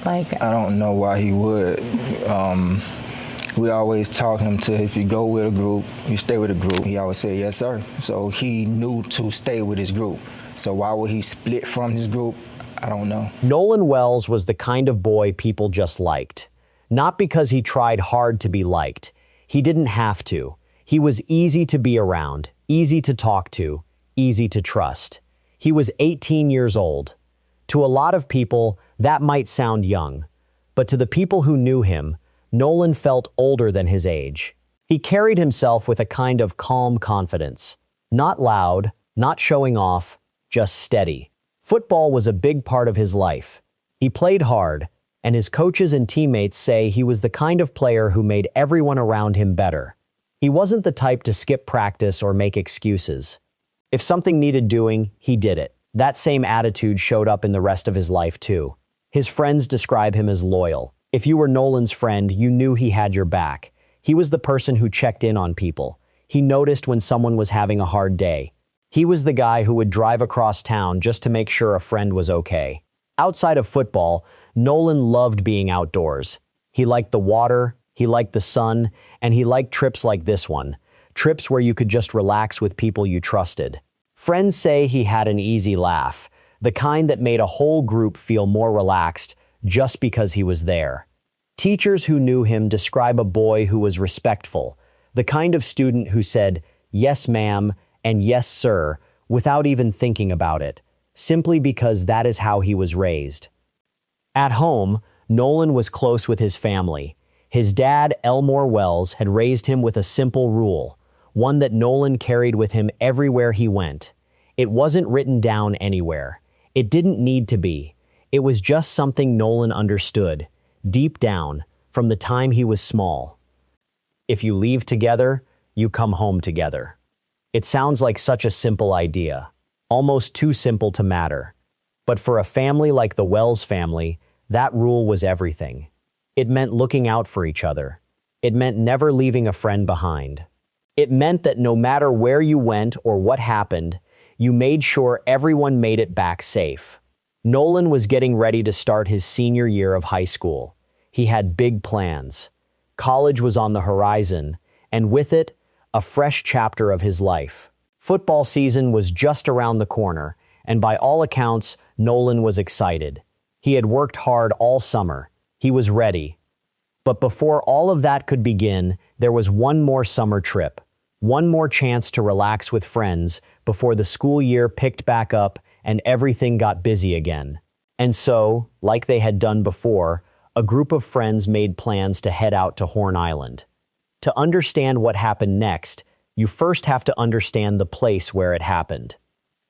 Like, I don't know why he would. We always taught him to, if you go with a group, you stay with a group. He always said, yes, sir. So he knew to stay with his group. So why would he split from his group? I don't know. Nolan Wells was the kind of boy people just liked. Not because he tried hard to be liked. He didn't have to. He was easy to be around, easy to talk to, easy to trust. He was 18 years old. To a lot of people, that might sound young. But to the people who knew him, Nolan felt older than his age. He carried himself with a kind of calm confidence. Not loud, not showing off, just steady. Football was a big part of his life. He played hard, and his coaches and teammates say he was the kind of player who made everyone around him better. He wasn't the type to skip practice or make excuses. If something needed doing, he did it. That same attitude showed up in the rest of his life too. His friends describe him as loyal. If you were Nolan's friend, you knew he had your back. He was the person who checked in on people. He noticed when someone was having a hard day. He was the guy who would drive across town just to make sure a friend was okay. Outside of football, Nolan loved being outdoors. He liked the water, he liked the sun, and he liked trips like this one. Trips where you could just relax with people you trusted. Friends say he had an easy laugh, the kind that made a whole group feel more relaxed just because he was there. Teachers who knew him describe a boy who was respectful, the kind of student who said, "Yes, ma'am," and "Yes, sir," without even thinking about it, simply because that is how he was raised. At home, Nolan was close with his family. His dad, Elmore Wells, had raised him with a simple rule, one that Nolan carried with him everywhere he went. It wasn't written down anywhere. It didn't need to be. It was just something Nolan understood, deep down, from the time he was small. If you leave together, you come home together. It sounds like such a simple idea, almost too simple to matter. But for a family like the Wells family, that rule was everything. It meant looking out for each other. It meant never leaving a friend behind. It meant that no matter where you went or what happened, you made sure everyone made it back safe. Nolan was getting ready to start his senior year of high school. He had big plans. College was on the horizon, and with it, a fresh chapter of his life. Football season was just around the corner, and by all accounts, Nolan was excited. He had worked hard all summer. He was ready. But before all of that could begin, there was one more summer trip, one more chance to relax with friends before the school year picked back up and everything got busy again. And so, like they had done before, a group of friends made plans to head out to Horn Island. To understand what happened next, you first have to understand the place where it happened.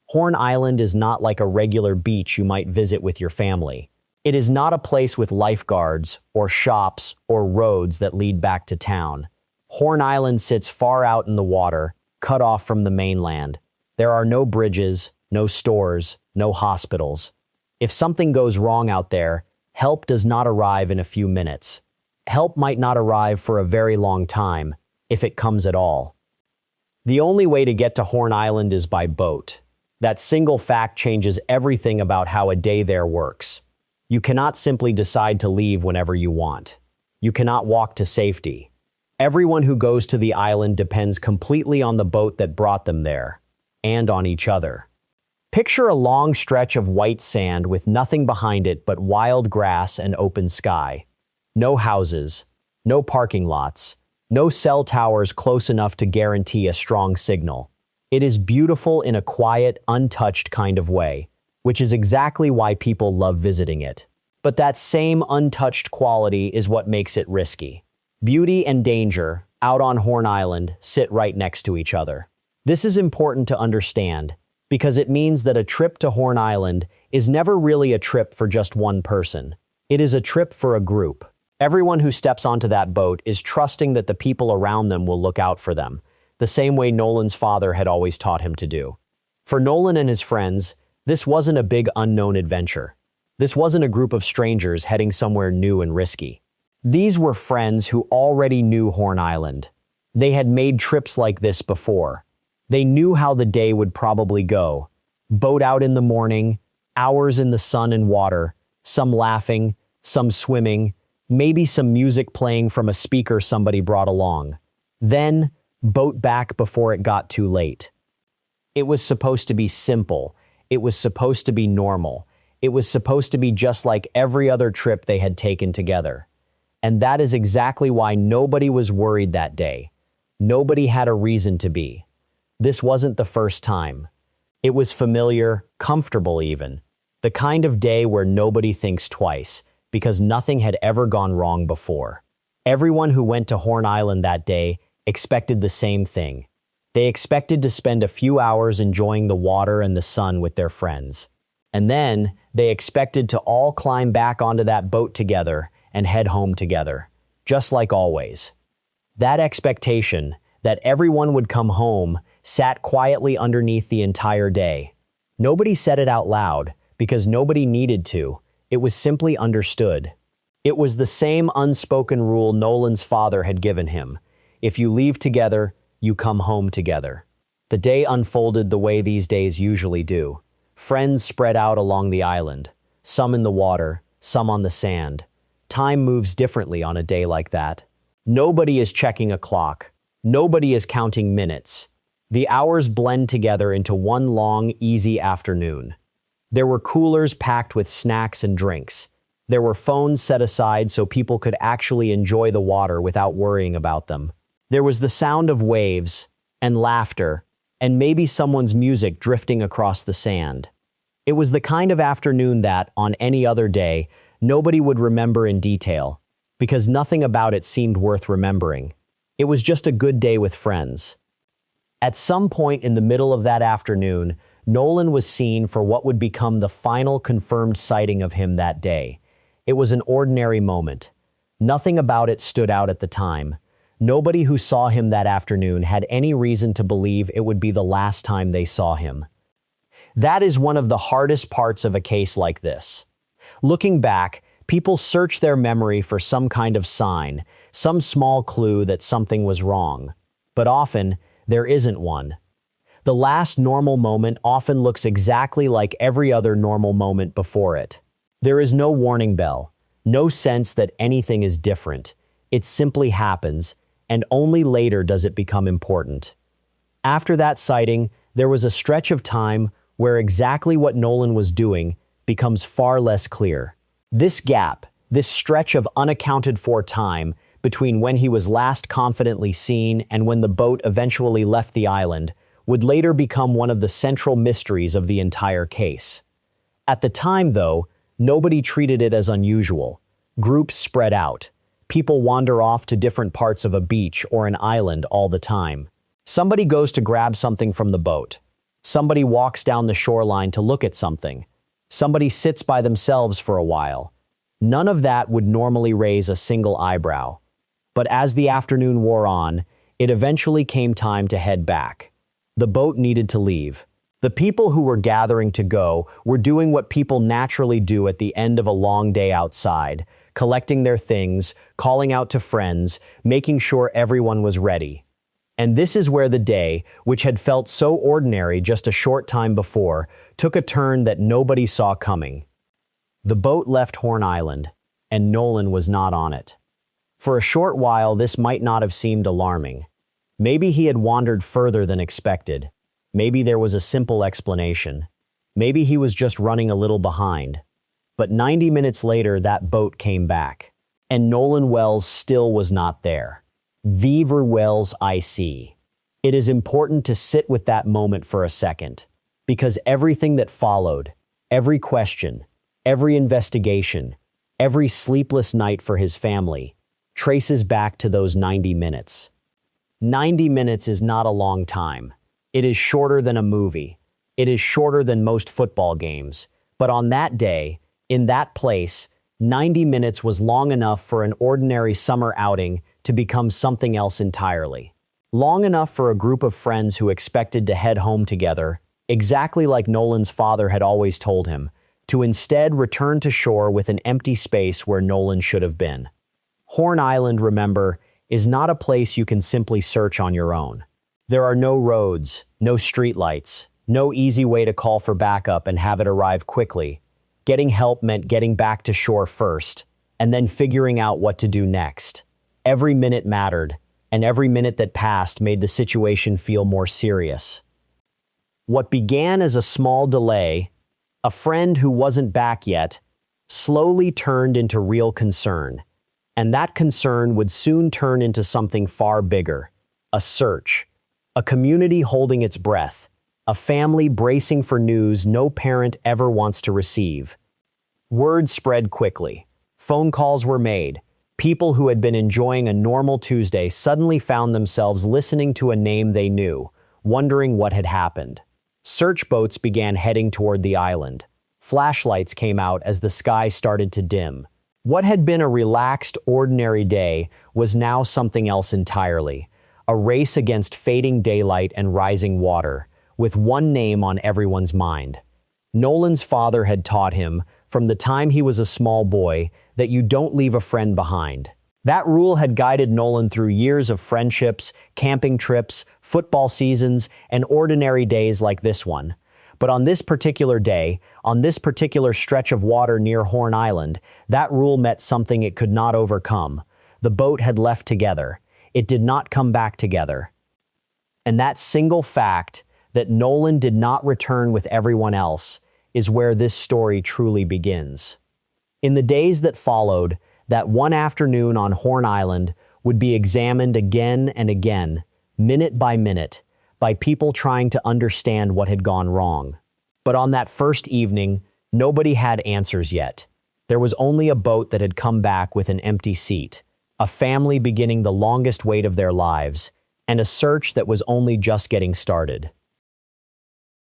Horn Island is not like a regular beach you might visit with your family. It is not a place with lifeguards, or shops, or roads that lead back to town. Horn Island sits far out in the water, cut off from the mainland. There are no bridges, no stores, no hospitals. If something goes wrong out there, help does not arrive in a few minutes. Help might not arrive for a very long time, if it comes at all. The only way to get to Horn Island is by boat. That single fact changes everything about how a day there works. You cannot simply decide to leave whenever you want. You cannot walk to safety. Everyone who goes to the island depends completely on the boat that brought them there, and on each other. Picture a long stretch of white sand with nothing behind it but wild grass and open sky. No houses, no parking lots, no cell towers close enough to guarantee a strong signal. It is beautiful in a quiet, untouched kind of way, which is exactly why people love visiting it. But that same untouched quality is what makes it risky. Beauty and danger, out on Horn Island, sit right next to each other. This is important to understand, because it means that a trip to Horn Island is never really a trip for just one person. It is a trip for a group. Everyone who steps onto that boat is trusting that the people around them will look out for them, the same way Nolan's father had always taught him to do. For Nolan and his friends, this wasn't a big unknown adventure. This wasn't a group of strangers heading somewhere new and risky. These were friends who already knew Horn Island. They had made trips like this before. They knew how the day would probably go. Boat out in the morning, hours in the sun and water, some laughing, some swimming, maybe some music playing from a speaker somebody brought along. Then, boat back before it got too late. It was supposed to be simple. It was supposed to be normal. It was supposed to be just like every other trip they had taken together. And that is exactly why nobody was worried that day. Nobody had a reason to be. This wasn't the first time. It was familiar, comfortable even. The kind of day where nobody thinks twice, because nothing had ever gone wrong before. Everyone who went to Horn Island that day expected the same thing. They expected to spend a few hours enjoying the water and the sun with their friends. And then they expected to all climb back onto that boat together and head home together, just like always. That expectation, that everyone would come home, sat quietly underneath the entire day. Nobody said it out loud, because nobody needed to. It was simply understood. It was the same unspoken rule Nolan's father had given him. If you leave together, you come home together. The day unfolded the way these days usually do. Friends spread out along the island, some in the water, some on the sand. Time moves differently on a day like that. Nobody is checking a clock. Nobody is counting minutes. The hours blend together into one long, easy afternoon. There were coolers packed with snacks and drinks. There were phones set aside so people could actually enjoy the water without worrying about them. There was the sound of waves and laughter and maybe someone's music drifting across the sand. It was the kind of afternoon that, on any other day, nobody would remember in detail, because nothing about it seemed worth remembering. It was just a good day with friends. At some point in the middle of that afternoon, Nolan was seen for what would become the final confirmed sighting of him that day. It was an ordinary moment. Nothing about it stood out at the time. Nobody who saw him that afternoon had any reason to believe it would be the last time they saw him. That is one of the hardest parts of a case like this. Looking back, people search their memory for some kind of sign, some small clue that something was wrong. But often, there isn't one. The last normal moment often looks exactly like every other normal moment before it. There is no warning bell, no sense that anything is different. It simply happens, and only later does it become important. After that sighting, there was a stretch of time where exactly what Nolan was doing becomes far less clear. This gap, this stretch of unaccounted for time between when he was last confidently seen and when the boat eventually left the island, would later become one of the central mysteries of the entire case. At the time, though, nobody treated it as unusual. Groups spread out. People wander off to different parts of a beach or an island all the time. Somebody goes to grab something from the boat. Somebody walks down the shoreline to look at something. Somebody sits by themselves for a while. None of that would normally raise a single eyebrow. But as the afternoon wore on, it eventually came time to head back. The boat needed to leave. The people who were gathering to go were doing what people naturally do at the end of a long day outside, collecting their things, calling out to friends, making sure everyone was ready. And this is where the day, which had felt so ordinary just a short time before, took a turn that nobody saw coming. The boat left Horn Island, and Nolan was not on it. For a short while, this might not have seemed alarming. Maybe he had wandered further than expected. Maybe there was a simple explanation. Maybe he was just running a little behind. But 90 minutes later, that boat came back. And Nolan Wells still was not there. Vivre Wells I see. It is important to sit with that moment for a second, because everything that followed, every question, every investigation, every sleepless night for his family, traces back to those 90 minutes. 90 minutes is not a long time. It is shorter than a movie. It is shorter than most football games. But on that day, in that place, 90 minutes was long enough for an ordinary summer outing to become something else entirely. Long enough for a group of friends who expected to head home together, exactly like Nolan's father had always told him, to instead return to shore with an empty space where Nolan should have been. Horn Island, remember, is not a place you can simply search on your own. There are no roads, no streetlights, no easy way to call for backup and have it arrive quickly. Getting help meant getting back to shore first, and then figuring out what to do next. Every minute mattered, and every minute that passed made the situation feel more serious. What began as a small delay, a friend who wasn't back yet, slowly turned into real concern. And that concern would soon turn into something far bigger, a search, a community holding its breath, a family bracing for news no parent ever wants to receive. Word spread quickly. Phone calls were made. People who had been enjoying a normal Tuesday suddenly found themselves listening to a name they knew, wondering what had happened. Search boats began heading toward the island. Flashlights came out as the sky started to dim. What had been a relaxed, ordinary day was now something else entirely. A race against fading daylight and rising water, with one name on everyone's mind. Nolan's father had taught him, from the time he was a small boy, that you don't leave a friend behind. That rule had guided Nolan through years of friendships, camping trips, football seasons, and ordinary days like this one. But on this particular day, on this particular stretch of water near Horn Island, that rule met something it could not overcome. The boat had left together. It did not come back together. And that single fact, that Nolan did not return with everyone else, is where this story truly begins. In the days that followed, that one afternoon on Horn Island would be examined again and again, minute by minute, by people trying to understand what had gone wrong. But on that first evening, nobody had answers yet. There was only a boat that had come back with an empty seat, a family beginning the longest wait of their lives, and a search that was only just getting started.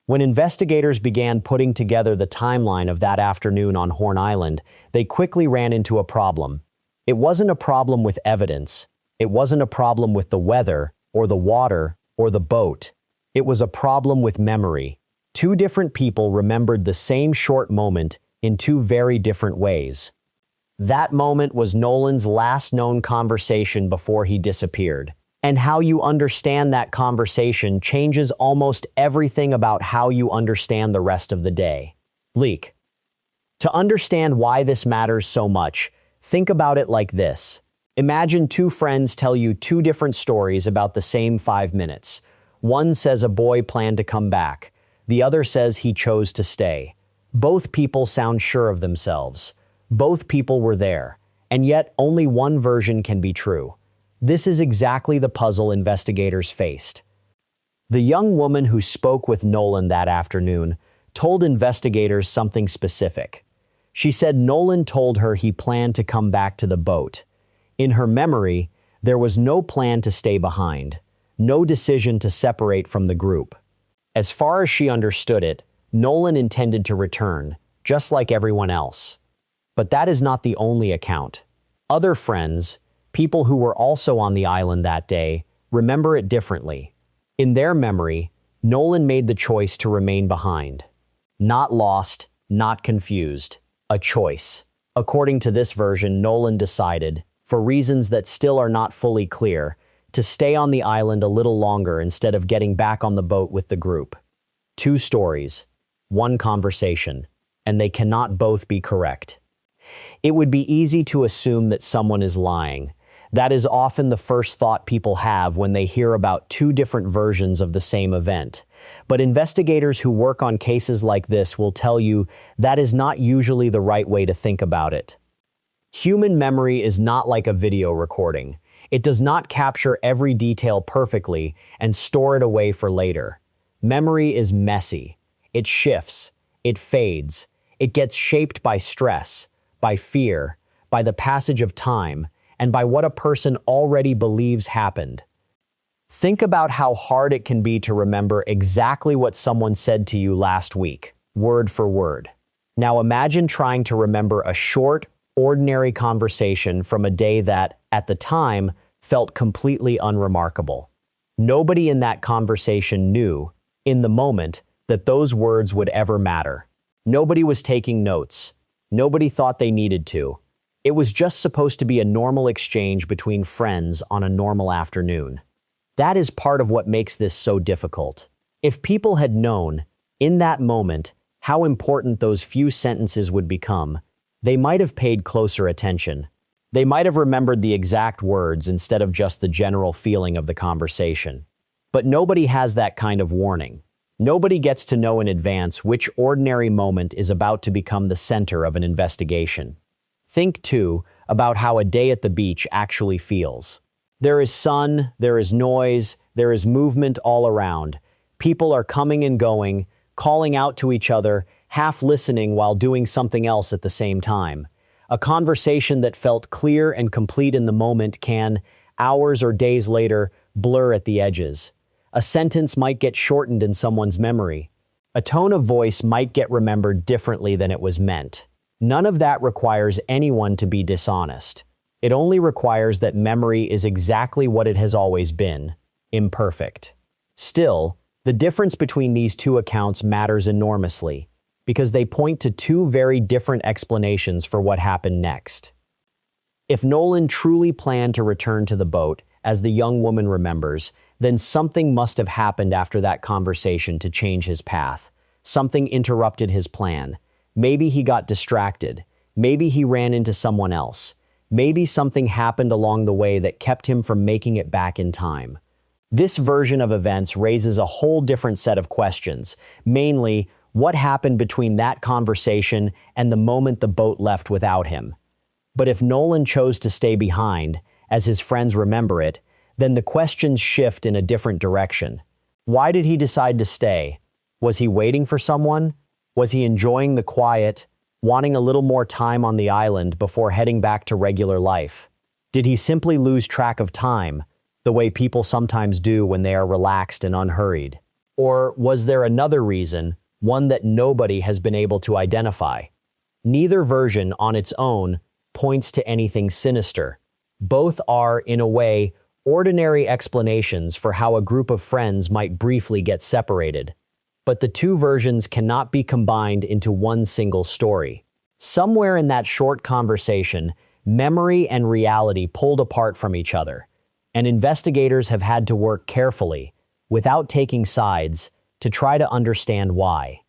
When investigators began putting together the timeline of that afternoon on Horn Island, they quickly ran into a problem. It wasn't a problem with evidence. It wasn't a problem with the weather, or the water, or the boat. It was a problem with memory. Two different people remembered the same short moment in two very different ways. That moment was Nolan's last known conversation before he disappeared. And how you understand that conversation changes almost everything about how you understand the rest of the day. Leak. To understand why this matters so much, think about it like this. Imagine two friends tell you two different stories about the same 5 minutes. One says a boy planned to come back. The other says he chose to stay. Both people sound sure of themselves. Both people were there, and yet only one version can be true. This is exactly the puzzle investigators faced. The young woman who spoke with Nolan that afternoon told investigators something specific. She said Nolan told her he planned to come back to the boat. In her memory, there was no plan to stay behind, no decision to separate from the group. As far as she understood it, Nolan intended to return, just like everyone else. But that is not the only account. Other friends, people who were also on the island that day, remember it differently. In their memory, Nolan made the choice to remain behind. Not lost, not confused. A choice. According to this version, Nolan decided, for reasons that still are not fully clear, to stay on the island a little longer instead of getting back on the boat with the group. Two stories, one conversation, and they cannot both be correct. It would be easy to assume that someone is lying. That is often the first thought people have when they hear about two different versions of the same event. But investigators who work on cases like this will tell you that is not usually the right way to think about it. Human memory is not like a video recording. It does not capture every detail perfectly and store it away for later. Memory is messy. It shifts. It fades. It gets shaped by stress, by fear, by the passage of time, and by what a person already believes happened. Think about how hard it can be to remember exactly what someone said to you last week, word for word. Now imagine trying to remember a short, ordinary conversation from a day that, at the time, felt completely unremarkable. Nobody in that conversation knew, in the moment, that those words would ever matter. Nobody was taking notes. Nobody thought they needed to. It was just supposed to be a normal exchange between friends on a normal afternoon. That is part of what makes this so difficult. If people had known, in that moment, how important those few sentences would become, they might have paid closer attention. They might have remembered the exact words instead of just the general feeling of the conversation. But nobody has that kind of warning. Nobody gets to know in advance which ordinary moment is about to become the center of an investigation. Think, too, about how a day at the beach actually feels. There is sun, there is noise, there is movement all around. People are coming and going, calling out to each other, half listening while doing something else at the same time. A conversation that felt clear and complete in the moment can, hours or days later, blur at the edges. A sentence might get shortened in someone's memory. A tone of voice might get remembered differently than it was meant. None of that requires anyone to be dishonest. It only requires that memory is exactly what it has always been, imperfect. Still, the difference between these two accounts matters enormously, because they point to two very different explanations for what happened next. If Nolan truly planned to return to the boat, as the young woman remembers, then something must have happened after that conversation to change his path. Something interrupted his plan. Maybe he got distracted. Maybe he ran into someone else. Maybe something happened along the way that kept him from making it back in time. This version of events raises a whole different set of questions, mainly, what happened between that conversation and the moment the boat left without him? But if Nolan chose to stay behind, as his friends remember it, then the questions shift in a different direction. Why did he decide to stay? Was he waiting for someone? Was he enjoying the quiet, wanting a little more time on the island before heading back to regular life? Did he simply lose track of time, the way people sometimes do when they are relaxed and unhurried? Or was there another reason, one that nobody has been able to identify? Neither version on its own points to anything sinister. Both are, in a way, ordinary explanations for how a group of friends might briefly get separated. But the two versions cannot be combined into one single story. Somewhere in that short conversation, memory and reality pulled apart from each other, and investigators have had to work carefully, without taking sides, to try to understand why.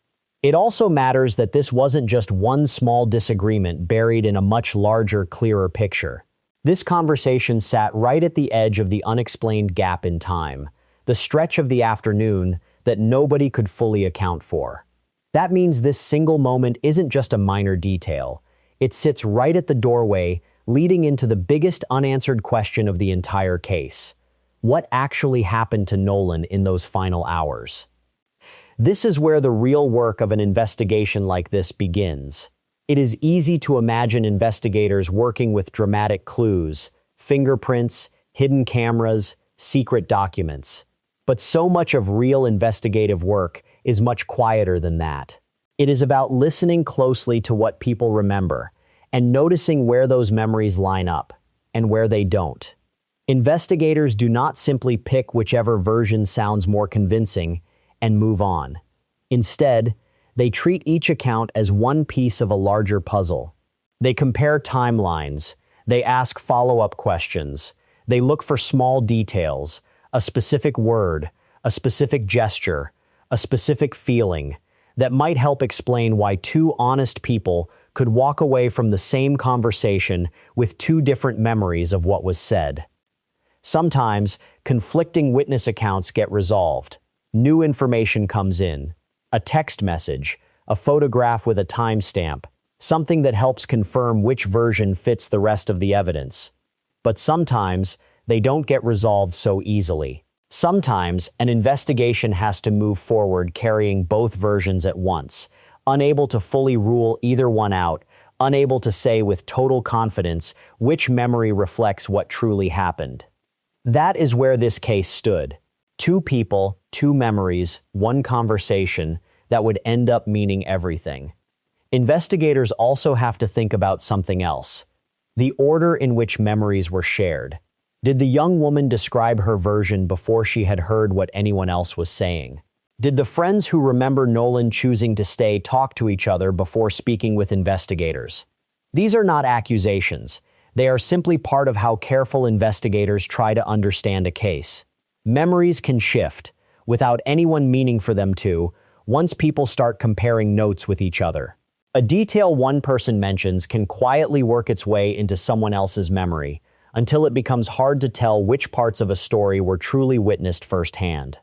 It also matters that this wasn't just one small disagreement buried in a much larger, clearer picture. This conversation sat right at the edge of the unexplained gap in time, the stretch of the afternoon that nobody could fully account for. That means this single moment isn't just a minor detail. It sits right at the doorway, leading into the biggest unanswered question of the entire case. What actually happened to Nolan in those final hours? This is where the real work of an investigation like this begins. It is easy to imagine investigators working with dramatic clues, fingerprints, hidden cameras, secret documents. But so much of real investigative work is much quieter than that. It is about listening closely to what people remember and noticing where those memories line up and where they don't. Investigators do not simply pick whichever version sounds more convincing and move on. Instead, they treat each account as one piece of a larger puzzle. They compare timelines, they ask follow-up questions, they look for small details, a specific word, a specific gesture, a specific feeling that might help explain why two honest people could walk away from the same conversation with two different memories of what was said. Sometimes, conflicting witness accounts get resolved. New information comes in, a text message, a photograph with a timestamp, something that helps confirm which version fits the rest of the evidence. But sometimes, they don't get resolved so easily. Sometimes, an investigation has to move forward carrying both versions at once, unable to fully rule either one out, unable to say with total confidence which memory reflects what truly happened. That is where this case stood. Two people, two memories, one conversation that would end up meaning everything. Investigators also have to think about something else: the order in which memories were shared. Did the young woman describe her version before she had heard what anyone else was saying? Did the friends who remember Nolan choosing to stay talk to each other before speaking with investigators? These are not accusations. They are simply part of how careful investigators try to understand a case. Memories can shift, without anyone meaning for them to, once people start comparing notes with each other. A detail one person mentions can quietly work its way into someone else's memory until it becomes hard to tell which parts of a story were truly witnessed firsthand.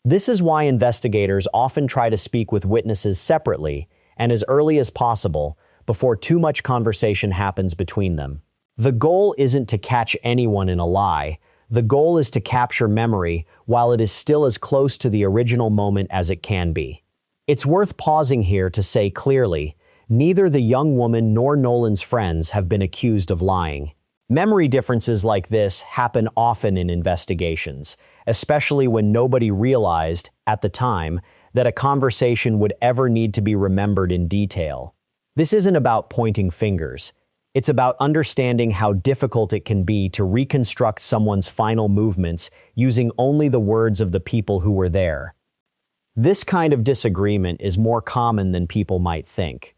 This is why investigators often try to speak with witnesses separately and as early as possible before too much conversation happens between them. The goal isn't to catch anyone in a lie. The goal is to capture memory while it is still as close to the original moment as it can be. It's worth pausing here to say clearly, neither the young woman nor Nolan's friends have been accused of lying. Memory differences like this happen often in investigations, especially when nobody realized, at the time, that a conversation would ever need to be remembered in detail. This isn't about pointing fingers. It's about understanding how difficult it can be to reconstruct someone's final movements using only the words of the people who were there. This kind of disagreement is more common than people might think.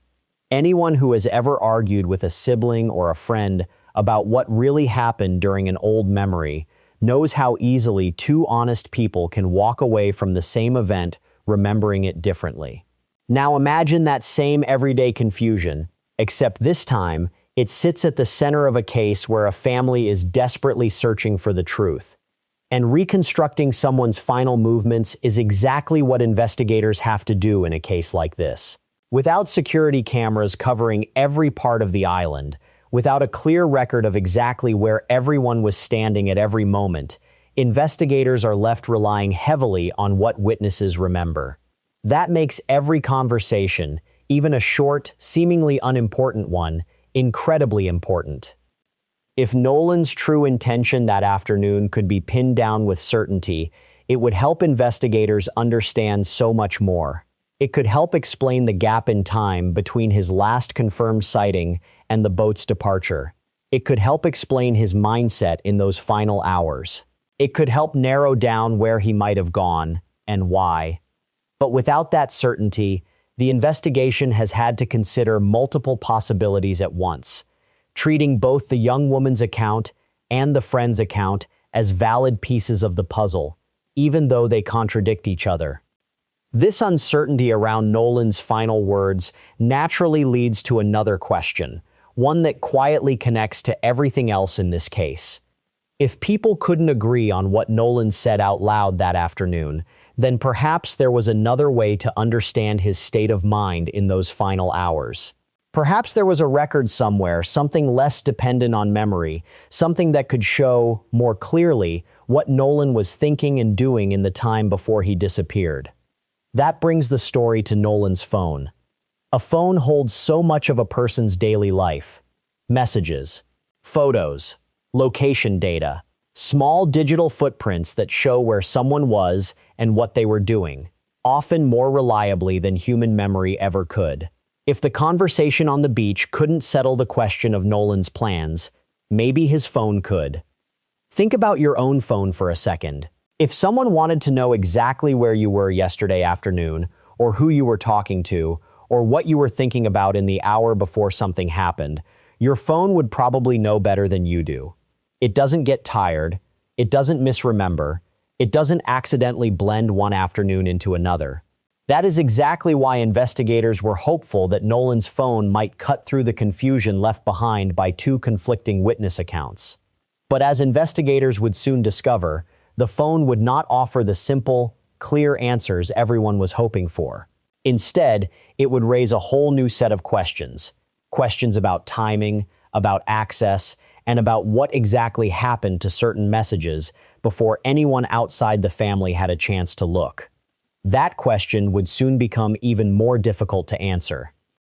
Anyone who has ever argued with a sibling or a friend about what really happened during an old memory knows how easily two honest people can walk away from the same event remembering it differently. Now imagine that same everyday confusion, except this time, it sits at the center of a case where a family is desperately searching for the truth. And reconstructing someone's final movements is exactly what investigators have to do in a case like this. Without security cameras covering every part of the island, without a clear record of exactly where everyone was standing at every moment, investigators are left relying heavily on what witnesses remember. That makes every conversation, even a short, seemingly unimportant one, incredibly important. If Nolan's true intention that afternoon could be pinned down with certainty, it would help investigators understand so much more. It could help explain the gap in time between his last confirmed sighting and the boat's departure. It could help explain his mindset in those final hours. It could help narrow down where he might have gone and why. But without that certainty, the investigation has had to consider multiple possibilities at once, treating both the young woman's account and the friend's account as valid pieces of the puzzle, even though they contradict each other. This uncertainty around Nolan's final words naturally leads to another question, one that quietly connects to everything else in this case. If people couldn't agree on what Nolan said out loud that afternoon, then perhaps there was another way to understand his state of mind in those final hours. Perhaps there was a record somewhere, something less dependent on memory, something that could show, more clearly, what Nolan was thinking and doing in the time before he disappeared. That brings the story to Nolan's phone. A phone holds so much of a person's daily life. Messages, photos, location data, small digital footprints that show where someone was and what they were doing, often more reliably than human memory ever could. If the conversation on the beach couldn't settle the question of Nolan's plans, maybe his phone could. Think about your own phone for a second. If someone wanted to know exactly where you were yesterday afternoon, or who you were talking to, or what you were thinking about in the hour before something happened, your phone would probably know better than you do. It doesn't get tired, it doesn't misremember, it doesn't accidentally blend one afternoon into another. That is exactly why investigators were hopeful that Nolan's phone might cut through the confusion left behind by two conflicting witness accounts. But as investigators would soon discover, the phone would not offer the simple, clear answers everyone was hoping for. Instead, it would raise a whole new set of questions. Questions about timing, about access, and about what exactly happened to certain messages before anyone outside the family had a chance to look. That question would soon become even more difficult to answer.